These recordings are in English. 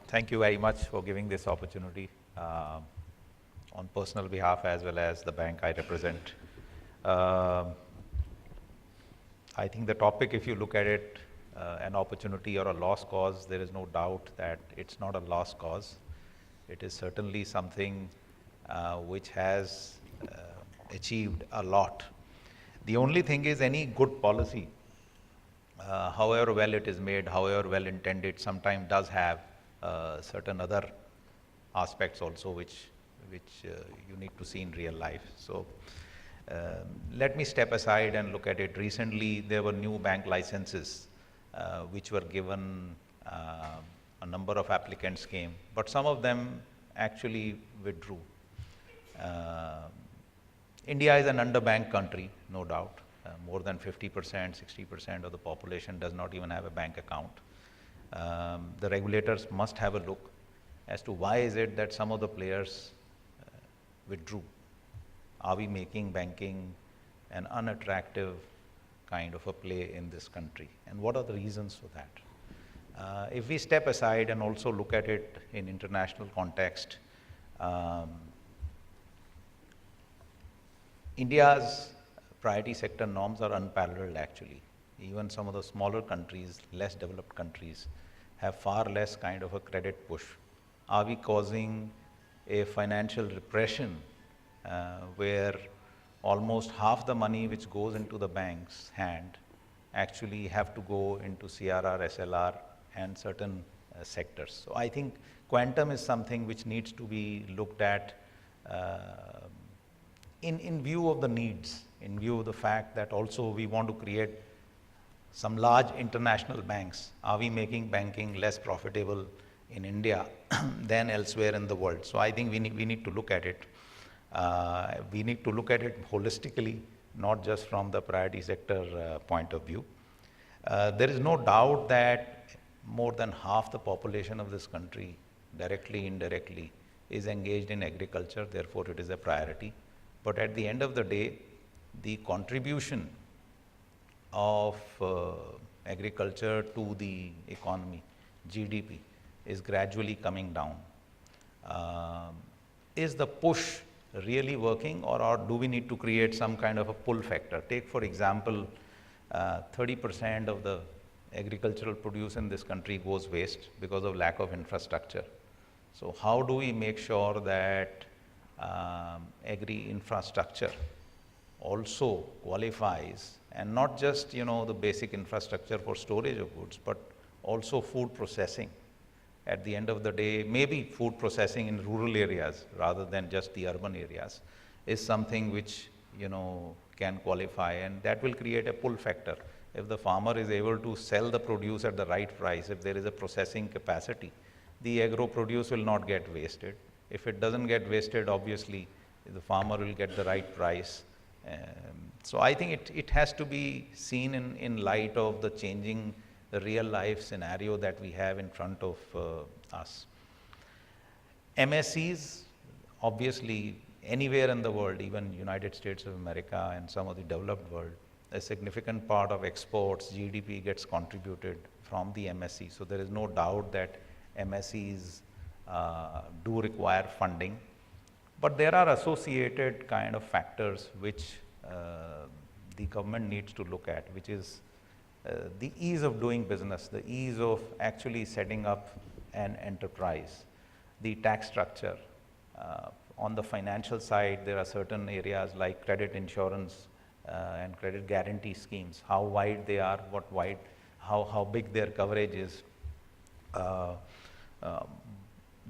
Thank you very much for giving this opportunity on personal behalf as well as the bank I represent. Um I think the topic, if you look at it, an opportunity or a lost cause, there is no doubt that it's not a lost cause. It is certainly something which has achieved a lot. The only thing is any good policy, however well it is made, however well intended, sometimes does have certain other aspects also which you need to see in real life. So let me step aside and look at it. Recently, there were new bank licenses which were given. A number of applicants came, but some of them actually withdrew. Uh, India is an underbanked country, no doubt. More than 50%, 60% of the population does not even have a bank account. The regulators must have a look as to why is it that some of the players withdrew. Are we making banking an unattractive kind of a play in this country? And what are the reasons for that? If we step aside and also look at it in international context, India's priority sector norms are unparalleled actually. Even some of the smaller countries, less developed countries, have far less kind of a credit push. Are we causing a financial repression where almost half the money which goes into the bank's hand actually have to go into CRR, SLR and certain sectors. So I think quantum is something which needs to be looked at in view of the needs, in view of the fact that also we want to create some large international banks. Are we making banking less profitable in India than elsewhere in the world? So I think we need to look at it. We need to look at it holistically, not just from the priority sector point of view. There is no doubt that more than half the population of this country, directly, indirectly, is engaged in agriculture, therefore it is a priority. But at the end of the day, the contribution of agriculture to the economy, GDP, is gradually coming down. Is the push really working, or do we need to create some kind of a pull factor? Take for example, 30% of the agricultural produce in this country goes waste because of lack of infrastructure. So how do we make sure that agri infrastructure also qualifies, and not just the basic infrastructure for storage of goods, but also food processing? At the end of the day, maybe food processing in rural areas rather than just the urban areas is something which can qualify, and that will create a pull factor. If the farmer is able to sell the produce at the right price, if there is a processing capacity, the agro produce will not get wasted. If it doesn't get wasted, obviously the farmer will get the right price. So I think it has to be seen in light of the changing the real life scenario that we have in front of us. MSCs, obviously anywhere in the world, even United States of America and some of the developed world, a significant part of exports, GDP gets contributed from the MSC. So there is no doubt that MSCs do require funding, but there are associated kind of factors which the government needs to look at, which is the ease of doing business, the ease of actually setting up an enterprise, the tax structure. On the financial side, there are certain areas like credit insurance and credit guarantee schemes, how wide they are, how big their coverage is.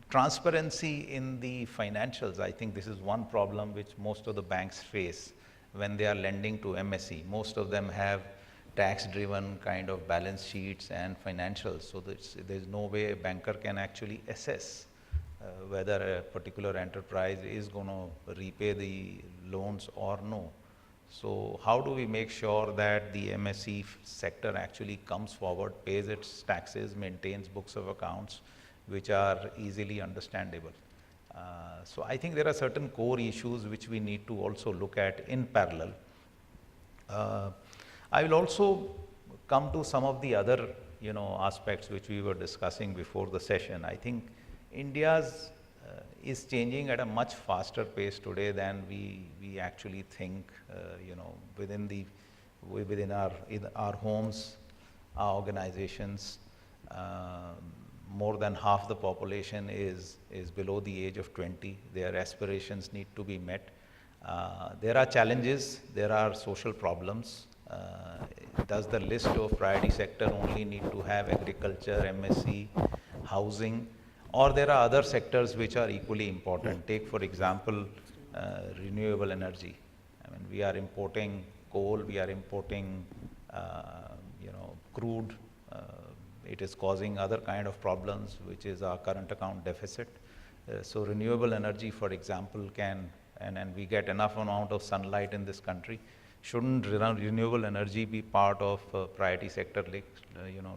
Transparency in the financials, I think this is one problem which most of the banks face when they are lending to MSE. Most of them have tax-driven kind of balance sheets and financials, so there's no way a banker can actually assess whether a particular enterprise is going to repay the loans or no. So how do we make sure that the MSE sector actually comes forward, pays its taxes, maintains books of accounts which are easily understandable? So I think there are certain core issues which we need to also look at in parallel. I will also come to some of the other aspects which we were discussing before the session. I think India's is changing at a much faster pace today than we actually think, within our homes, our organizations. More than half the population is below the age of 20. Their aspirations need to be met. There are challenges, there are social problems. Does the list of priority sector only need to have agriculture, MSC, housing, or there are other sectors which are equally important? Take, for example, renewable energy. I mean, we are importing coal, we are importing, crude. It is causing other kind of problems, which is our current account deficit. So renewable energy, for example, and we get enough amount of sunlight in this country. Shouldn't renewable energy be part of priority sector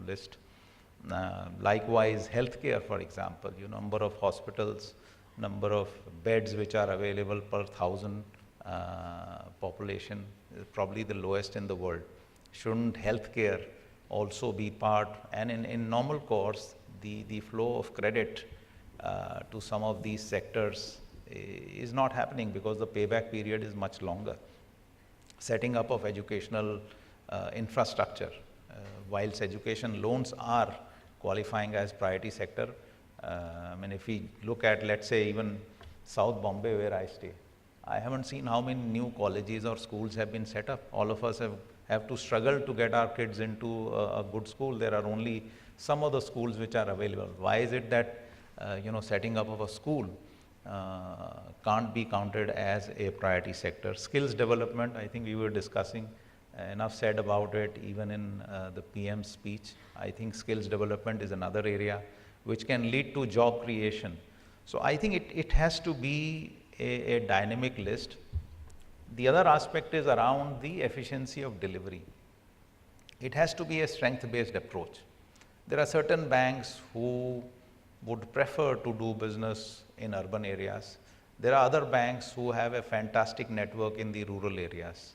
list? Likewise, healthcare, for example, number of hospitals, number of beds which are available per 1,000 population is probably the lowest in the world. Shouldn't healthcare also be part? And in normal course, the flow of credit to some of these sectors is not happening because the payback period is much longer. Setting up of educational infrastructure, whilst education loans are qualifying as priority sector, I mean, if we look at, let's say, even South Bombay where I stay, I haven't seen how many new colleges or schools have been set up. All of us have to struggle to get our kids into a good school. There are only some of the schools which are available. Why is it that setting up of a school can't be counted as a priority sector? Skills development, I think we were discussing, enough said about it even in the PM speech. I think skills development is another area which can lead to job creation. So I think it has to be a dynamic list. The other aspect is around the efficiency of delivery. It has to be a strength-based approach. There are certain banks who would prefer to do business in urban areas. There are other banks who have a fantastic network in the rural areas.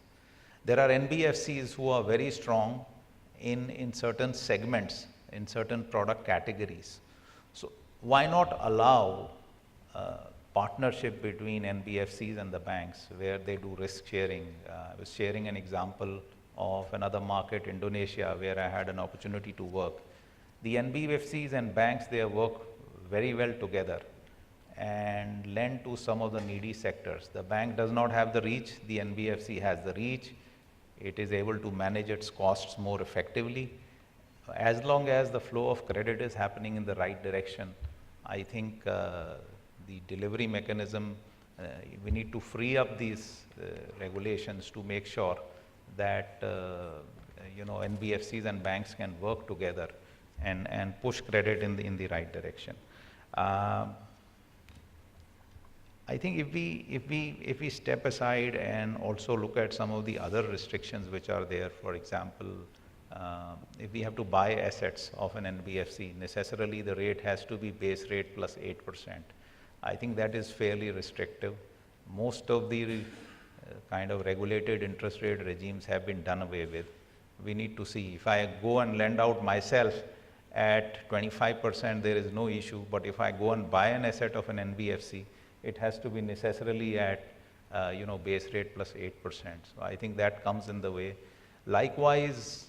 There are NBFCs who are very strong in certain segments, in certain product categories. So why not allow partnership between NBFCs and the banks where they do risk sharing? I was sharing an example of another market, Indonesia, where I had an opportunity to work. The NBFCs and banks, they work very well together and lend to some of the needy sectors. The bank does not have the reach, the NBFC has the reach. It is able to manage its costs more effectively. As long as the flow of credit is happening in the right direction, I think the delivery mechanism, we need to free up these regulations to make sure that NBFCs and banks can work together and push credit in the right direction. I think if we step aside and also look at some of the other restrictions which are there, for example, if we have to buy assets of an NBFC, necessarily the rate has to be base rate plus 8%. I think that is fairly restrictive. Most of the kind of regulated interest rate regimes have been done away with. We need to see, if I go and lend out myself at 25%, there is no issue, but if I go and buy an asset of an NBFC, it has to be necessarily at base rate plus 8%. So I think that comes in the way. Likewise,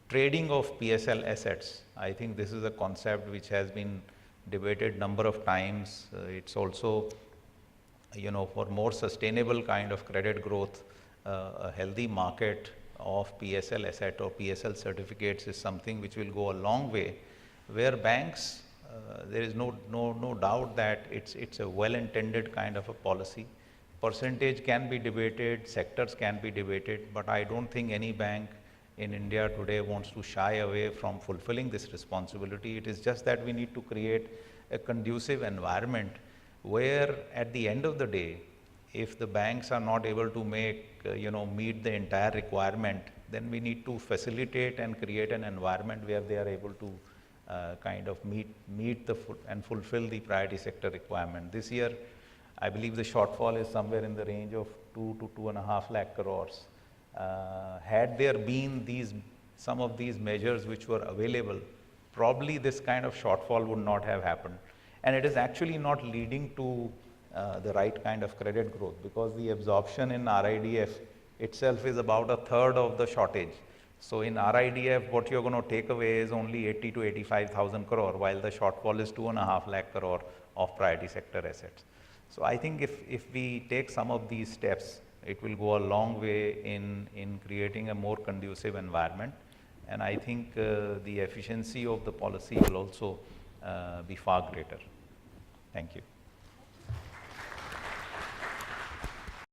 trading of PSL assets, I think this is a concept which has been debated number of times. It's also, for more sustainable kind of credit growth, a healthy market of PSL asset or PSL certificates is something which will go a long way, where banks, there is no doubt that it's a well-intended kind of a policy. Percentage can be debated, sectors can be debated, but I don't think any bank in India today wants to shy away from fulfilling this responsibility. It is just that we need to create a conducive environment where at the end of the day, if the banks are not able to meet the entire requirement, then we need to facilitate and create an environment where they are able to kind of meet and fulfill the priority sector requirement. This year, I believe the shortfall is somewhere in the range of 2 to 2.5 lakh crores. Had there been these some of these measures which were available, probably this kind of shortfall would not have happened. And it is actually not leading to the right kind of credit growth, because the absorption in RIDF itself is about a third of the shortage. So in RIDF, what you're going to take away is only 80 to 85,000 crore, while the shortfall is 2.5 lakh crore of priority sector assets. So I think if we take some of these steps, it will go a long way in creating a more conducive environment. And I think the efficiency of the policy will also be far greater. Thank you.